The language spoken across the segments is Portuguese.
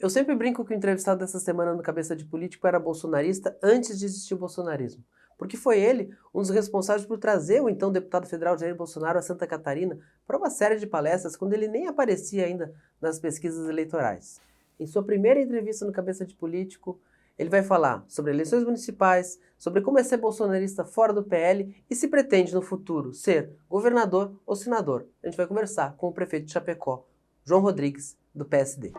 Eu sempre brinco que o entrevistado dessa semana no Cabeça de Político era bolsonarista antes de existir o bolsonarismo. Porque foi ele um dos responsáveis por trazer o então deputado federal Jair Bolsonaro a Santa Catarina para uma série de palestras quando ele nem aparecia ainda nas pesquisas eleitorais. Em sua primeira entrevista no Cabeça de Político, ele vai falar sobre eleições municipais, sobre como é ser bolsonarista fora do PL e se pretende no futuro ser governador ou senador. A gente vai conversar com o prefeito de Chapecó, João Rodrigues, do PSD.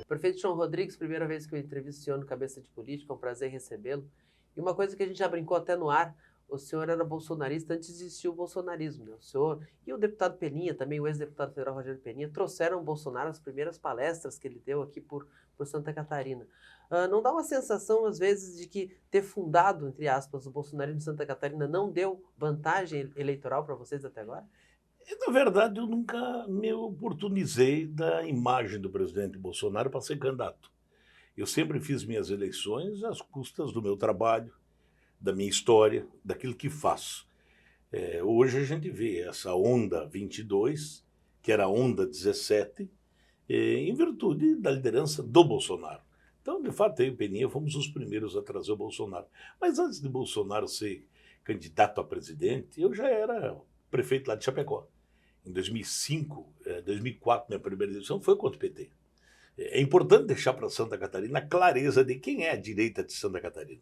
Prefeito João Rodrigues, primeira vez que eu entrevisto o senhor no Cabeça de Política, é um prazer recebê-lo. E uma coisa que a gente já brincou até no ar, o senhor era bolsonarista antes de existir o bolsonarismo, né? O senhor e o deputado Peninha, também o ex-deputado federal Rogério Peninha, trouxeram o Bolsonaro às primeiras palestras que ele deu aqui por Santa Catarina. Não dá uma sensação, às vezes, de que ter fundado, entre aspas, o bolsonarismo de Santa Catarina não deu vantagem eleitoral para vocês até agora? Na verdade, eu nunca me oportunizei da imagem do presidente Bolsonaro para ser candidato. Eu sempre fiz minhas eleições às custas do meu trabalho, da minha história, daquilo que faço. Hoje a gente vê essa onda 22, que era a onda 17, em virtude da liderança do Bolsonaro. Então, de fato, eu e o Peninha fomos os primeiros a trazer o Bolsonaro. Mas antes de Bolsonaro ser candidato a presidente, eu já era prefeito lá de Chapecó. Em 2005, 2004, minha primeira eleição foi contra o PT. É importante deixar para Santa Catarina a clareza de quem é a direita de Santa Catarina.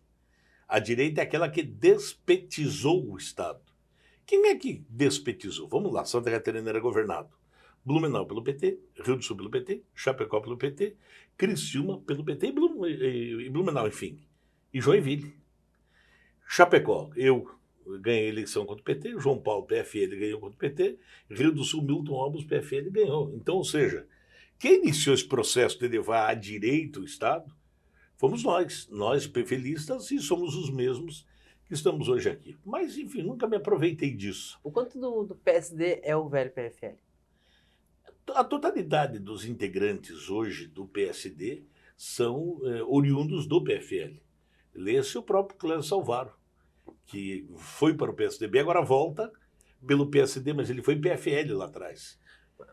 A direita é aquela que despetizou o Estado. Quem é que despetizou? Vamos lá, Santa Catarina era governado. Blumenau pelo PT, Rio do Sul pelo PT, Chapecó pelo PT, Criciúma pelo PT e Blumenau, enfim. E Joinville. Chapecó, eu ganhei a eleição contra o PT, João Paulo, PFL, ganhou contra o PT, Rio do Sul, Milton Alves, PFL, ganhou. Então, ou seja, quem iniciou esse processo de levar à direita o Estado fomos nós PFListas, e somos os mesmos que estamos hoje aqui. Mas, enfim, nunca me aproveitei disso. O quanto do PSD é o velho PFL? A totalidade dos integrantes hoje do PSD são oriundos do PFL. Lê-se o próprio Clésio Salvaro, que foi para o PSDB, agora volta pelo PSD, mas ele foi PFL lá atrás.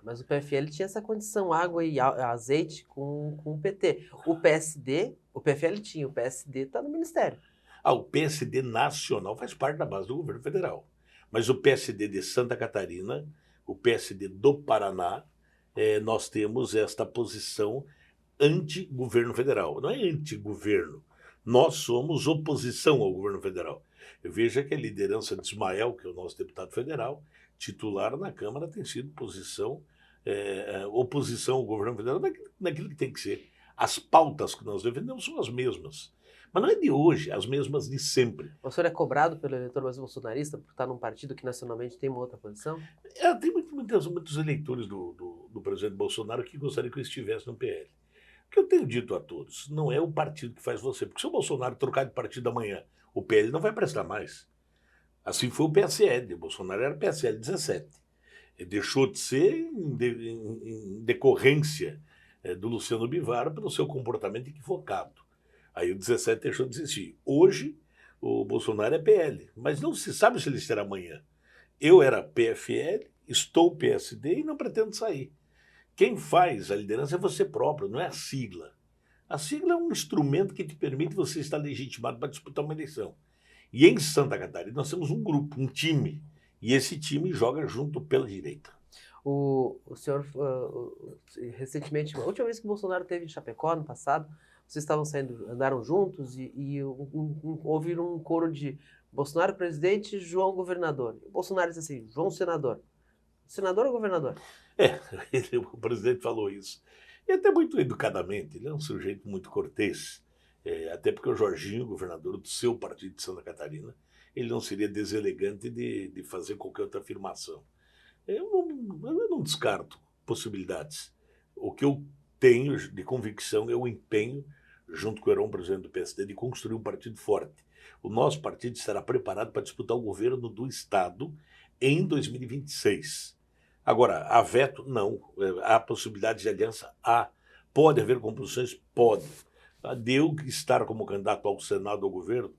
Mas o PFL tinha essa condição, água e azeite com o PT. O PSD, o PFL tinha, o PSD está no Ministério. O PSD nacional faz parte da base do governo federal. Mas o PSD de Santa Catarina, o PSD do Paraná, nós temos esta posição anti-governo federal. Não é anti-governo. Nós somos oposição ao governo federal. Veja que a liderança de Ismael, que é o nosso deputado federal, titular na Câmara, tem sido oposição ao governo federal naquilo que tem que ser. As pautas que nós defendemos são as mesmas. Mas não é de hoje, as mesmas de sempre. O senhor é cobrado pelo eleitor mais bolsonarista por estar num partido que nacionalmente tem uma outra posição? Tem muitos eleitores do presidente Bolsonaro que gostariam que eu estivesse no PL. O que eu tenho dito a todos, não é o partido que faz você. Porque se o Bolsonaro trocar de partido amanhã, o PL não vai prestar mais. Assim foi o PSL. O Bolsonaro era PSL 17. Ele deixou de ser em decorrência do Luciano Bivar pelo seu comportamento equivocado. Aí o 17 deixou de existir. Hoje, o Bolsonaro é PL, mas não se sabe se ele será amanhã. Eu era PFL, estou PSD e não pretendo sair. Quem faz a liderança é você próprio, não é a sigla. A sigla é um instrumento que te permite você estar legitimado para disputar uma eleição. E em Santa Catarina nós temos um grupo, um time, e esse time joga junto pela direita. O senhor, recentemente, a última vez que o Bolsonaro esteve em Chapecó, no passado, vocês estavam saindo, andaram juntos e houve um coro de Bolsonaro presidente, João governador. O Bolsonaro disse assim, João senador. Senador ou governador? O presidente falou isso. E até muito educadamente, ele é um sujeito muito cortês. Até porque o Jorginho, governador do seu partido de Santa Catarina, ele não seria deselegante de fazer qualquer outra afirmação. Eu não descarto possibilidades. O que eu tenho de convicção é o empenho, junto com o Heron, presidente do PSD, de construir um partido forte. O nosso partido estará preparado para disputar o governo do Estado em 2026. Agora, há veto? Não. Há possibilidade de aliança? Há. Pode haver composições? Pode. De eu estar como candidato ao Senado, ao governo,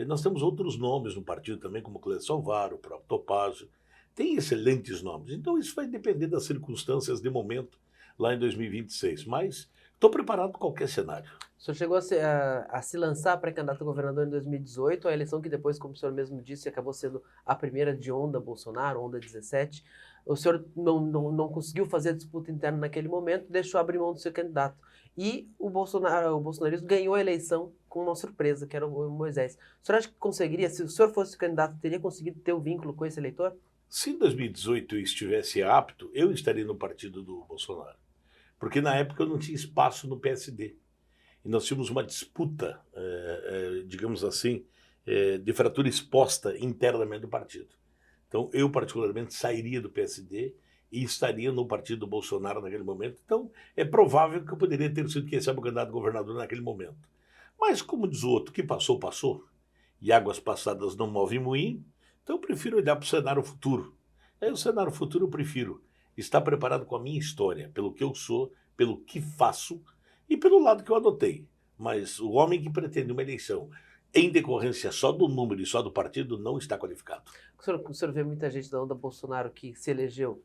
nós temos outros nomes no partido também, como Clésio Salvaro, o próprio Topázio. tem excelentes nomes. Então isso vai depender das circunstâncias de momento lá em 2026. Mas estou preparado para qualquer cenário. O senhor chegou a se lançar para candidato a governador em 2018, a eleição que depois, como o senhor mesmo disse, acabou sendo a primeira de onda Bolsonaro, onda 17. O senhor não conseguiu fazer a disputa interna naquele momento, deixou abrir mão do seu candidato. E o bolsonarismo ganhou a eleição com uma surpresa, que era o Moisés. O senhor acha que conseguiria, se o senhor fosse candidato, teria conseguido ter o vínculo com esse eleitor? Se em 2018 eu estivesse apto, eu estaria no partido do Bolsonaro. Porque na época eu não tinha espaço no PSD. E nós tínhamos uma disputa, digamos assim, de fratura exposta internamente do partido. Então, eu particularmente sairia do PSD e estaria no partido do Bolsonaro naquele momento. Então, é provável que eu poderia ter sido quem sabe o candidato a governador naquele momento. Mas, como diz o outro, que passou, passou, e águas passadas não movem moinho, então eu prefiro olhar para o cenário futuro. Aí, o cenário futuro eu prefiro estar preparado com a minha história, pelo que eu sou, pelo que faço, e pelo lado que eu adotei. Mas o homem que pretende uma eleição em decorrência só do número e só do partido não está qualificado. O senhor vê muita gente da onda Bolsonaro que se elegeu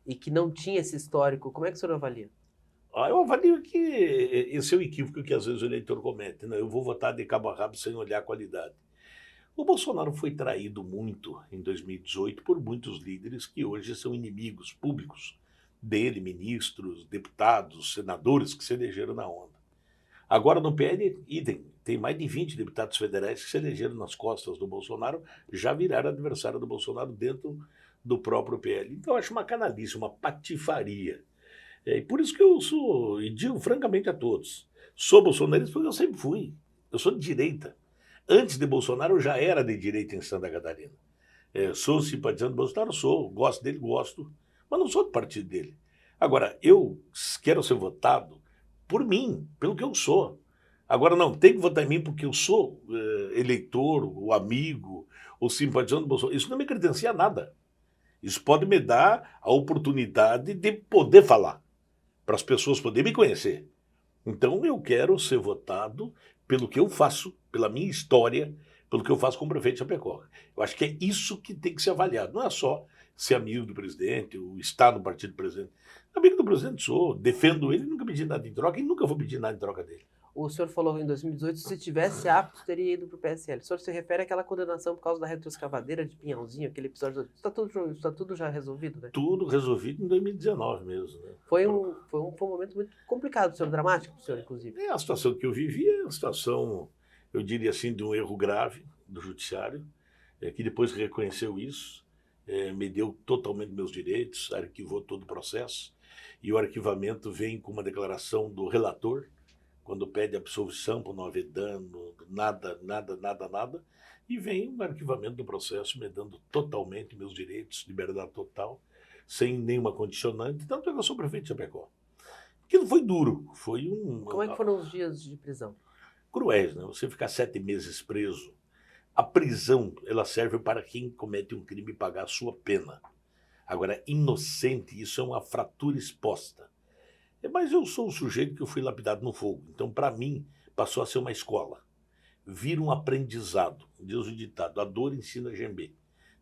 e que não tinha esse histórico. Como é que o senhor avalia? Eu avalio que esse é o equívoco que às vezes o eleitor comete. Né? Eu vou votar de cabo a rabo sem olhar a qualidade. O Bolsonaro foi traído muito em 2018 por muitos líderes que hoje são inimigos públicos dele, ministros, deputados, senadores que se elegeram na onda. Agora no PL, idem, tem mais de 20 deputados federais que se elegeram nas costas do Bolsonaro, já viraram adversário do Bolsonaro dentro do próprio PL. Então eu acho uma canalice, uma patifaria. E por isso que eu sou, e digo francamente a todos, sou bolsonarista porque eu sempre fui. Eu sou de direita. Antes de Bolsonaro eu já era de direita em Santa Catarina. Sou simpatizante do Bolsonaro, sou, gosto dele, gosto, mas não sou do partido dele. Agora, eu quero ser votado por mim, pelo que eu sou. Agora, não, tem que votar em mim porque eu sou eleitor, o amigo, o simpatizante do Bolsonaro. Isso não me credencia a nada. Isso pode me dar a oportunidade de poder falar, para as pessoas poderem me conhecer. Então, eu quero ser votado pelo que eu faço, pela minha história, pelo que eu faço como prefeito de Chapecó. Eu acho que é isso que tem que ser avaliado. Não é só ser amigo do presidente, ou estar no partido do presidente. Amigo do presidente sou, defendo ele, nunca pedi nada em troca e nunca vou pedir nada em troca dele. O senhor falou em 2018, se tivesse apto, teria ido para o PSL. O senhor se refere àquela condenação por causa da retroescavadeira de Pinhãozinho, aquele episódio. Está tudo já resolvido, né? Tudo resolvido em 2019 mesmo. Né? Foi um momento muito complicado, senhor, dramático para o senhor, inclusive. A situação que eu vivi é uma situação, eu diria assim, de um erro grave do judiciário, que depois reconheceu isso, me deu totalmente meus direitos, arquivou todo o processo, e o arquivamento vem com uma declaração do relator, quando pede absolvição por não haver dano, nada, e vem um arquivamento do processo me dando totalmente meus direitos, liberdade total, sem nenhuma condicionante, tanto é que eu sou prefeito de Chapecó. Aquilo foi duro, foi Como é que foram os dias de prisão? Cruéis, né? Você ficar 7 meses preso. A prisão, ela serve para quem comete um crime pagar a sua pena. Agora, inocente, isso é uma fratura exposta. Mas eu sou o sujeito que eu fui lapidado no fogo. Então, para mim, passou a ser uma escola. Vira um aprendizado. Diz o ditado, a dor ensina a gemer.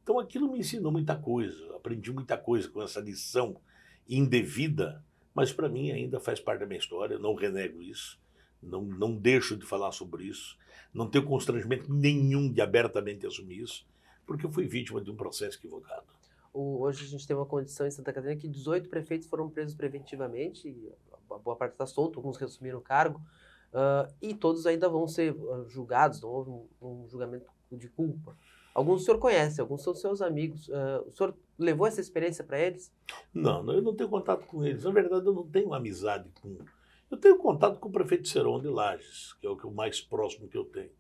Então, aquilo me ensinou muita coisa. Aprendi muita coisa com essa lição indevida, mas para mim ainda faz parte da minha história. Eu não renego isso. Não deixo de falar sobre isso. Não tenho constrangimento nenhum de abertamente assumir isso, porque eu fui vítima de um processo equivocado. Hoje a gente tem uma condição em Santa Catarina que 18 prefeitos foram presos preventivamente, e a boa parte está solta, alguns reassumiram o cargo, e todos ainda vão ser julgados, não houve um julgamento de culpa. Alguns o senhor conhece, alguns são seus amigos. O senhor levou essa experiência para eles? Não, eu não tenho contato com eles. Na verdade, eu não tenho amizade com... Eu tenho contato com o prefeito de Seron de Lages, que é o mais próximo que eu tenho.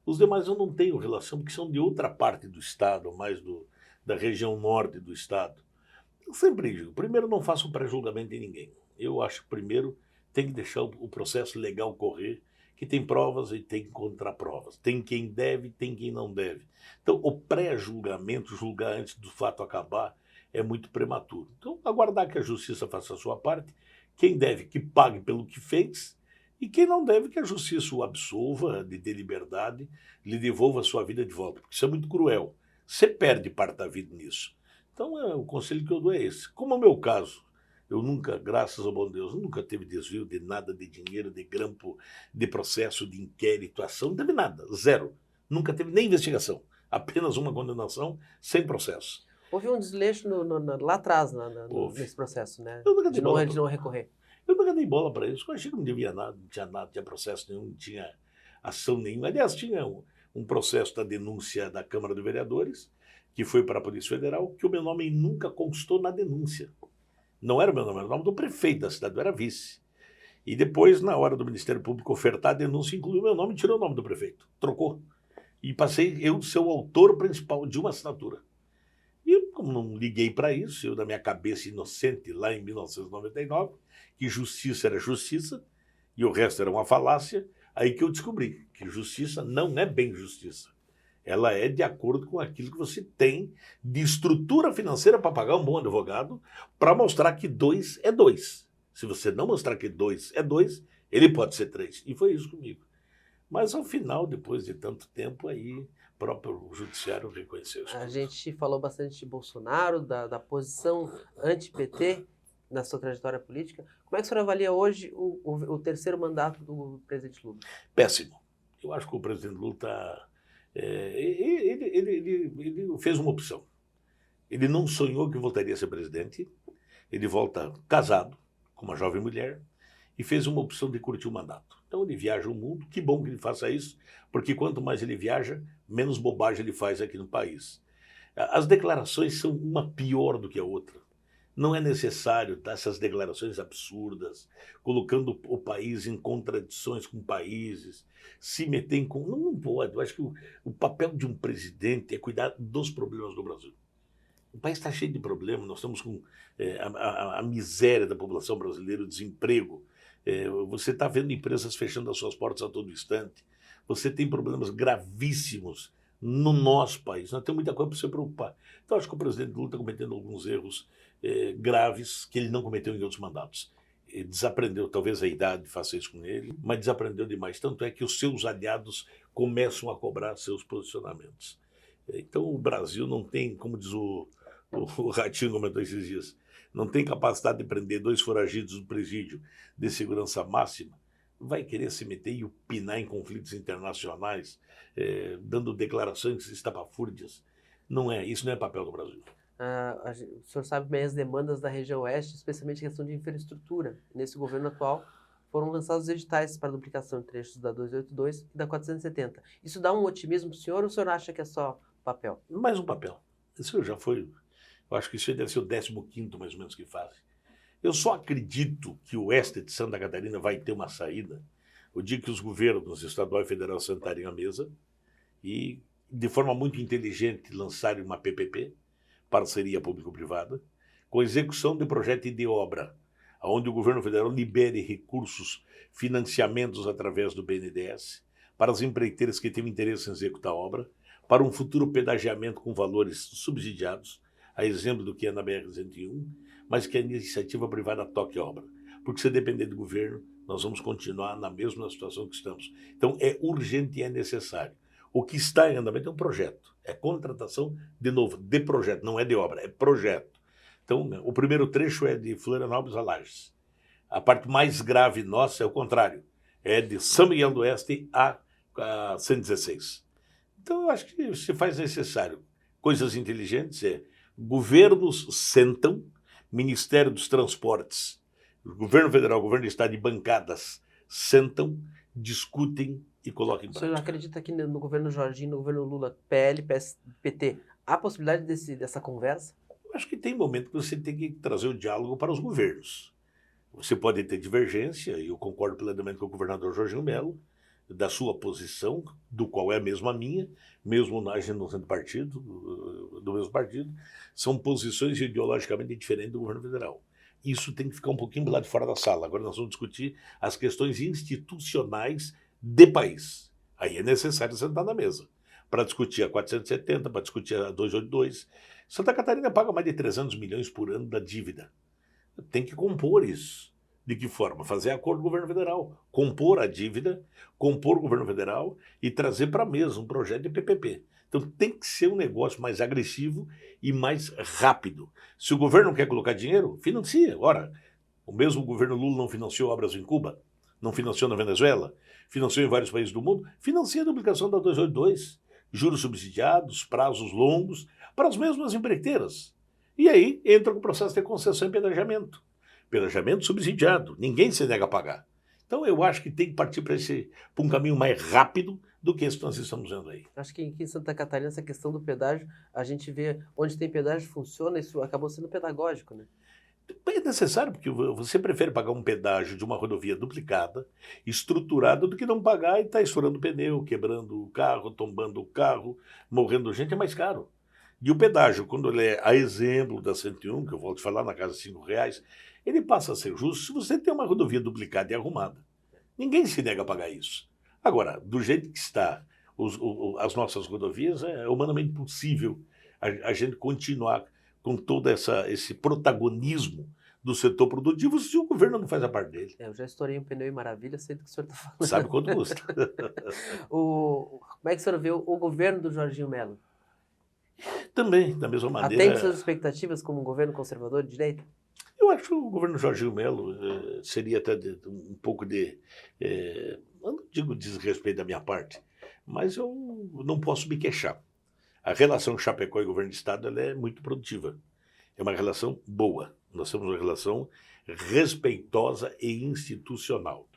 Os demais eu não tenho relação, porque são de outra parte do estado, mais da região norte do estado. Eu sempre digo, primeiro não faço pré-julgamento em ninguém. Eu acho que primeiro tem que deixar o processo legal correr, que tem provas e tem contraprovas. Tem quem deve, tem quem não deve. Então, o pré-julgamento, julgar antes do fato acabar, é muito prematuro. Então, aguardar que a justiça faça a sua parte, quem deve que pague pelo que fez, e quem não deve que a justiça o absolva, lhe dê liberdade, lhe devolva a sua vida de volta, porque isso é muito cruel. você perde parte da vida nisso. Então, o conselho que eu dou é esse. Como é o meu caso, eu nunca, graças ao bom Deus, nunca teve desvio de nada, de dinheiro, de grampo, de processo, de inquérito, ação, não teve nada, zero. Nunca teve nem investigação, apenas uma condenação sem processo. Houve um desleixo lá atrás, nesse processo, né? De não recorrer. Eu nunca dei bola para isso. Eu achei que não devia nada, não tinha nada, não tinha processo nenhum, não tinha ação nenhuma. Aliás, tinha um processo da denúncia da Câmara de Vereadores, que foi para a Polícia Federal, que o meu nome nunca constou na denúncia. Não era o meu nome, era o nome do prefeito da cidade, eu era vice. E depois, na hora do Ministério Público ofertar a denúncia, incluiu meu nome e tirou o nome do prefeito. Trocou. E passei eu ser o autor principal de uma assinatura. E como não liguei para isso, eu na minha cabeça inocente, lá em 1999, que justiça era justiça e o resto era uma falácia, aí que eu descobri que justiça não é bem justiça. Ela é de acordo com aquilo que você tem de estrutura financeira para pagar um bom advogado, para mostrar que 2 é 2. Se você não mostrar que 2 é 2, ele pode ser 3. E foi isso comigo. Mas ao final, depois de tanto tempo, aí o próprio judiciário reconheceu isso. A gente falou bastante de Bolsonaro, da posição anti-PT na sua trajetória política. Como é que o senhor avalia hoje o terceiro mandato do presidente Lula? Péssimo. Eu acho que o presidente Lula está... ele fez uma opção. Ele não sonhou que voltaria a ser presidente. Ele volta casado com uma jovem mulher e fez uma opção de curtir o mandato. Então ele viaja o mundo. Que bom que ele faça isso, porque quanto mais ele viaja, menos bobagem ele faz aqui no país. As declarações são uma pior do que a outra. Não é necessário dar essas declarações absurdas, colocando o país em contradições com países, se meter em... Não pode. Eu acho que o papel de um presidente é cuidar dos problemas do Brasil. O país está cheio de problemas, nós estamos com a miséria da população brasileira, o desemprego. Você está vendo empresas fechando as suas portas a todo instante. Você tem problemas gravíssimos no nosso país. Nós temos muita coisa para se preocupar. Então, acho que o presidente Lula está cometendo alguns erros graves que ele não cometeu em outros mandatos. Ele desaprendeu, talvez a idade faça isso com ele, mas desaprendeu demais. Tanto é que os seus aliados começam a cobrar seus posicionamentos. Então, o Brasil não tem, como diz o Ratinho comentou esses dias, não tem capacidade de prender 2 foragidos do presídio de segurança máxima, vai querer se meter e opinar em conflitos internacionais, dando declarações estapafúrdias. Isso não é papel do Brasil. O senhor sabe bem as demandas da região oeste, especialmente a questão de infraestrutura. Nesse governo atual, foram lançados editais para duplicação de trechos da 282 e da 470. Isso dá um otimismo para o senhor ou o senhor acha que é só papel? Mais um papel. Isso já foi... Eu acho que isso deve ser o 15º, mais ou menos, que fazem. Eu só acredito que o oeste de Santa Catarina vai ter uma saída o dia que os governos estadual e federal sentarem à mesa e, de forma muito inteligente, lançarem uma PPP, parceria público-privada, com execução de projeto e de obra, onde o governo federal libere recursos, financiamentos através do BNDES, para as empreiteiras que têm interesse em executar a obra, para um futuro pedagiamento com valores subsidiados, a exemplo do que é na BR-101, mas que a iniciativa privada toque a obra. Porque se depender do governo, nós vamos continuar na mesma situação que estamos. Então é urgente e é necessário. O que está em andamento é um projeto. É contratação, de novo, de projeto, não é de obra, é projeto. Então o primeiro trecho é de Florianópolis a Lages. A parte mais grave nossa é o contrário. É de São Miguel do Oeste a 116. Então eu acho que se faz necessário coisas inteligentes, governos sentam, Ministério dos Transportes, governo federal, governo do estado e bancadas sentam, discutem e colocam em prática. O senhor acredita que no governo Jorginho, no governo Lula, PL, PT, há possibilidade dessa conversa? Eu acho que tem momento que você tem que trazer o diálogo para os governos. Você pode ter divergência, e eu concordo plenamente com o governador Jorginho Melo, da sua posição, do qual é a mesma minha, mesmo nós não sendo partido, do mesmo partido, são posições ideologicamente diferentes do governo federal. Isso tem que ficar um pouquinho do lado de fora da sala. Agora nós vamos discutir as questões institucionais de país. Aí é necessário sentar na mesa para discutir a 470, para discutir a 282. Santa Catarina paga mais de 300 milhões por ano da dívida. Tem que compor isso. De que forma? Fazer acordo com o governo federal, compor a dívida, compor o governo federal e trazer para a mesa um projeto de PPP. Então tem que ser um negócio mais agressivo e mais rápido. Se o governo não quer colocar dinheiro, financia. Ora, o mesmo governo Lula não financiou obras em Cuba, não financiou na Venezuela, financiou em vários países do mundo, financia a duplicação da 282, juros subsidiados, prazos longos, para as mesmas empreiteiras. E aí entra com o processo de concessão e pedagiamento. Pedagiamento subsidiado, ninguém se nega a pagar. Então eu acho que tem que partir para um caminho mais rápido do que esse que nós estamos vendo aí. Acho que aqui em Santa Catarina, essa questão do pedágio, a gente vê onde tem pedágio funciona, isso acabou sendo pedagógico, né? É necessário, porque você prefere pagar um pedágio de uma rodovia duplicada, estruturada, do que não pagar e estar estourando pneu, quebrando o carro, tombando o carro, morrendo gente, é mais caro. E o pedágio, quando ele é a exemplo da 101, que eu volto a falar, na casa de R$ 5, ele passa a ser justo se você tem uma rodovia duplicada e arrumada. Ninguém se nega a pagar isso. Agora, do jeito que está as nossas rodovias, é humanamente possível a gente continuar com todo esse protagonismo do setor produtivo se o governo não faz a parte dele. Eu já estourei um pneu em Maravilha, sei do que o senhor está falando. Sabe quanto custa? Como é que o senhor vê o governo do Jorginho Melo? Também, da mesma maneira. Atende suas expectativas como um governo conservador de direita? Eu acho que o governo Jorginho Melo seria até um pouco eu não digo desrespeito da minha parte, mas eu não posso me queixar. A relação Chapecó e governo de Estado ela é muito produtiva. É uma relação boa. Nós temos uma relação respeitosa e institucional.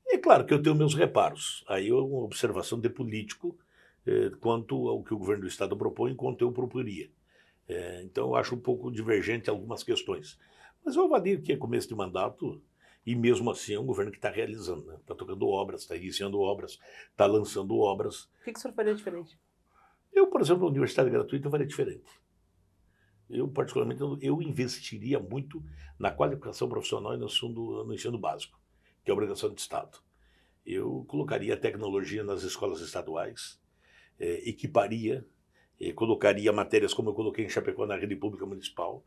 É claro que eu tenho meus reparos. Aí é uma observação de político quanto ao que o governo do Estado propõe, quanto eu proporia. Então eu acho um pouco divergente algumas questões. Mas eu avalio que é começo de mandato e mesmo assim é um governo que está realizando. Está tocando obras, está iniciando obras, está lançando obras. O que o senhor faria diferente? Eu, por exemplo, a universidade gratuita eu faria diferente. Eu, particularmente, eu investiria muito na qualificação profissional e no ensino básico, que é obrigação do Estado. Eu colocaria a tecnologia nas escolas estaduais, equiparia, colocaria matérias como eu coloquei em Chapecó na rede pública municipal.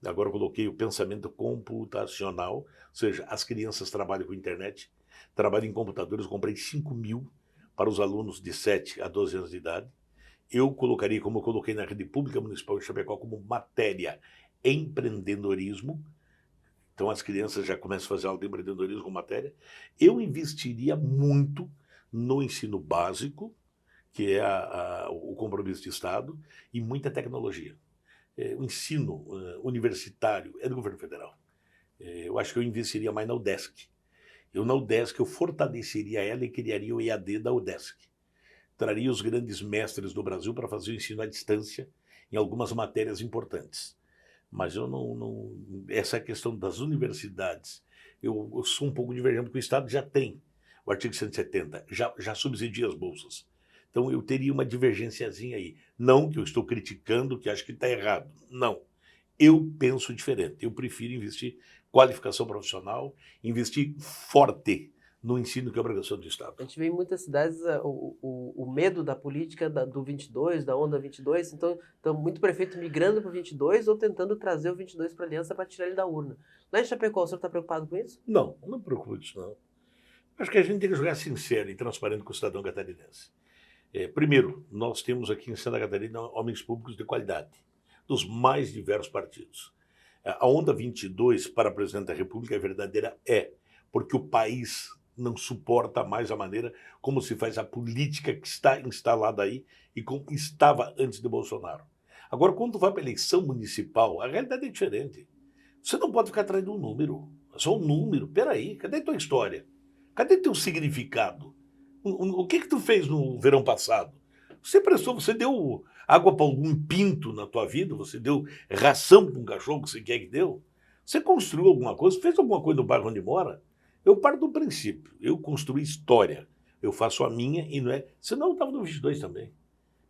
Agora eu coloquei o pensamento computacional, ou seja, as crianças trabalham com internet, trabalham em computadores, eu comprei 5.000 para os alunos de 7 a 12 anos de idade. Eu colocaria, como eu coloquei na rede pública municipal de Chapecó, como matéria empreendedorismo. Então as crianças já começam a fazer aula de empreendedorismo com matéria. Eu investiria muito no ensino básico, que é o compromisso de Estado, e muita tecnologia. O ensino universitário é do governo federal. Eu acho que eu investiria mais na UDESC. Na UDESC eu fortaleceria ela e criaria o EAD da UDESC. Traria os grandes mestres do Brasil para fazer o ensino à distância em algumas matérias importantes. Mas eu essa questão das universidades, eu sou um pouco divergente, porque o Estado já tem o artigo 170, já subsidia as bolsas. Então eu teria uma divergênciazinha aí. Não que eu estou criticando, que acho que está errado. Não. Eu penso diferente. Eu prefiro investir qualificação profissional, investir forte no ensino que é obrigação do Estado. A gente vê em muitas cidades o medo da política do 22, da onda 22, então muito prefeito migrando para o 22 ou tentando trazer o 22 para a aliança para tirar ele da urna. Lá em Chapecó, o senhor está preocupado com isso? Não me preocupo com isso, não. Acho que a gente tem que jogar sincero e transparente com o cidadão catarinense. Primeiro, nós temos aqui em Santa Catarina homens públicos de qualidade, dos mais diversos partidos. A onda 22 para presidente da República é verdadeira, porque o país não suporta mais a maneira como se faz a política que está instalada aí e como estava antes de Bolsonaro. Agora, quando vai para a eleição municipal, a realidade é diferente. Você não pode ficar atrás de um número. É só um número. Peraí, cadê a tua história? Cadê teu significado? O que tu fez no verão passado? Você deu água para algum pinto na tua vida? Você deu ração para um cachorro que você quer que deu? Você construiu alguma coisa? Fez alguma coisa no bairro onde mora? Eu parto do princípio. Eu construí história. Eu faço a minha e não é... Senão eu estava no 22 também.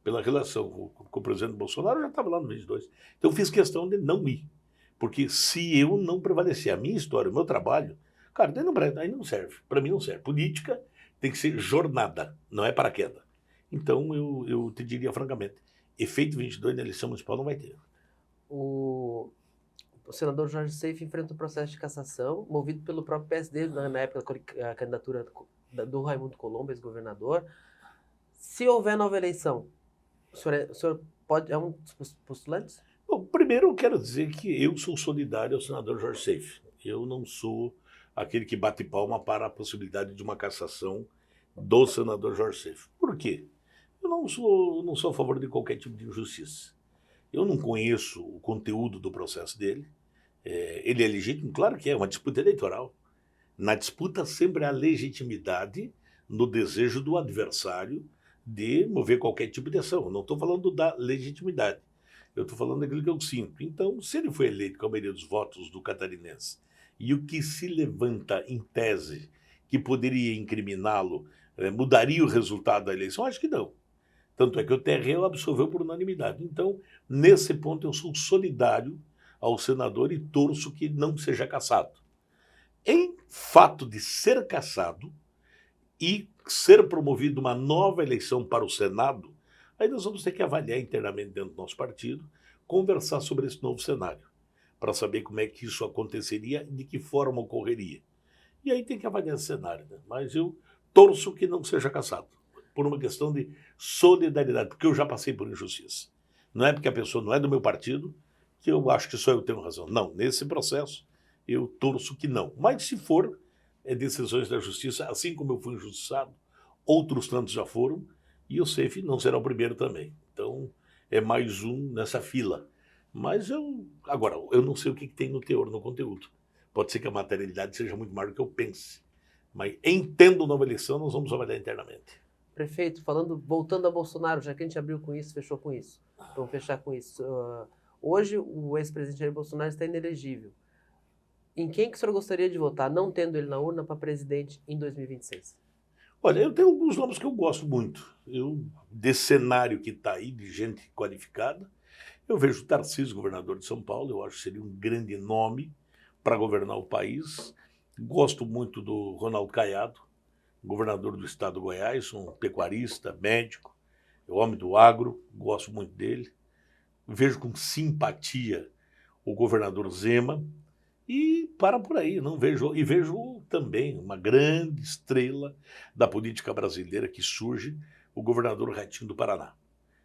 Pela relação com o presidente Bolsonaro, eu já estava lá no 22. Então eu fiz questão de não ir. Porque se eu não prevalecer a minha história, o meu trabalho, cara, aí não serve. Para mim não serve. Política tem que ser jornada, não é paraquedas. Então eu te diria francamente, efeito 22 na eleição municipal não vai ter. O o senador Jorge Seif enfrenta um processo de cassação, movido pelo próprio PSD, na época a candidatura do Raimundo Colombo, ex-governador. Se houver nova eleição, o senhor é um dos postulantes? Bom, primeiro eu quero dizer que eu sou solidário ao senador Jorge Seif. Eu não sou aquele que bate palma para a possibilidade de uma cassação do senador Jorge Seif. Por quê? Eu não sou a favor de qualquer tipo de injustiça. Eu não conheço o conteúdo do processo dele. Ele é legítimo? Claro que é uma disputa eleitoral. Na disputa sempre há legitimidade no desejo do adversário de mover qualquer tipo de ação. Eu não estou falando da legitimidade. Eu estou falando daquilo que eu sinto. Então, se ele foi eleito com a maioria dos votos do catarinense e o que se levanta em tese que poderia incriminá-lo mudaria o resultado da eleição, acho que não. Tanto é que o TRE absolveu por unanimidade. Então, nesse ponto, eu sou solidário ao senador e torço que não seja cassado. Em fato de ser cassado e ser promovido uma nova eleição para o Senado, aí nós vamos ter que avaliar internamente dentro do nosso partido, conversar sobre esse novo cenário, para saber como é que isso aconteceria e de que forma ocorreria. E aí tem que avaliar esse cenário, né? Mas eu torço que não seja cassado, por uma questão de solidariedade, porque eu já passei por injustiça. Não é porque a pessoa não é do meu partido que eu acho que só eu tenho razão. Não, nesse processo eu torço que não. Mas se for decisões da justiça, assim como eu fui injustiçado, outros tantos já foram, e o Seif não será o primeiro também. Então é mais um nessa fila. Mas agora, eu não sei o que tem no teor, no conteúdo. Pode ser que a materialidade seja muito maior do que eu pense. Mas entendo nova eleição, nós vamos avaliar internamente. Prefeito, voltando a Bolsonaro, já que a gente abriu com isso, fechou com isso. Vamos fechar com isso. Hoje, o ex-presidente Jair Bolsonaro está inelegível. Em quem que o senhor gostaria de votar, não tendo ele na urna, para presidente em 2026? Olha, eu tenho alguns nomes que eu gosto muito. Desse cenário que está aí, de gente qualificada, eu vejo o Tarcísio, governador de São Paulo, eu acho que seria um grande nome para governar o país. Gosto muito do Ronaldo Caiado, governador do estado do Goiás, um pecuarista, médico, é homem do agro, gosto muito dele. Vejo com simpatia o governador Zema e para por aí, não vejo. E vejo também uma grande estrela da política brasileira que surge, o governador Ratinho do Paraná.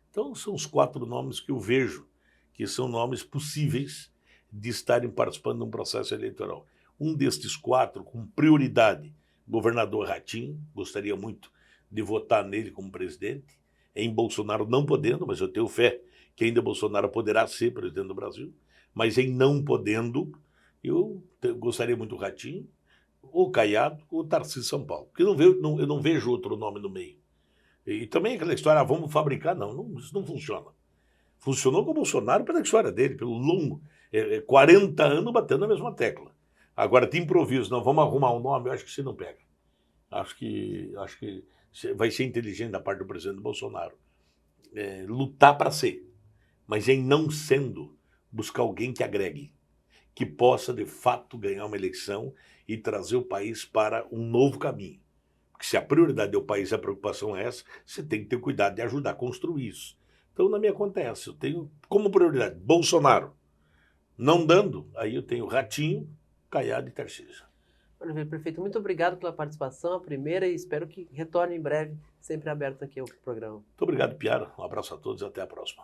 Então são os 4 nomes que eu vejo que são nomes possíveis de estarem participando de um processo eleitoral. Um destes 4, com prioridade, governador Ratinho, gostaria muito de votar nele como presidente, em Bolsonaro não podendo, mas eu tenho fé que ainda Bolsonaro poderá ser presidente do Brasil, mas em não podendo, eu gostaria muito do Ratinho, ou Caiado, ou Tarcísio São Paulo, porque eu não vejo outro nome no meio. E também aquela história, vamos fabricar, não, isso não funciona. Funcionou com o Bolsonaro pela história dele, pelo longo, 40 anos batendo na mesma tecla. Agora, de improviso, não, vamos arrumar um nome, eu acho que você não pega. Acho que vai ser inteligente da parte do presidente Bolsonaro lutar para ser, mas em não sendo, buscar alguém que agregue, que possa, de fato, ganhar uma eleição e trazer o país para um novo caminho. Porque se a prioridade é o país e a preocupação é essa, você tem que ter cuidado de ajudar a construir isso. Então, na minha conta é essa. Eu tenho como prioridade Bolsonaro. Não dando, aí eu tenho Ratinho, Caiado e Tarcísio. Maravilha, prefeito. Muito obrigado pela participação, a primeira, e espero que retorne em breve, sempre aberto aqui ao programa. Muito obrigado, Piara. Um abraço a todos e até a próxima.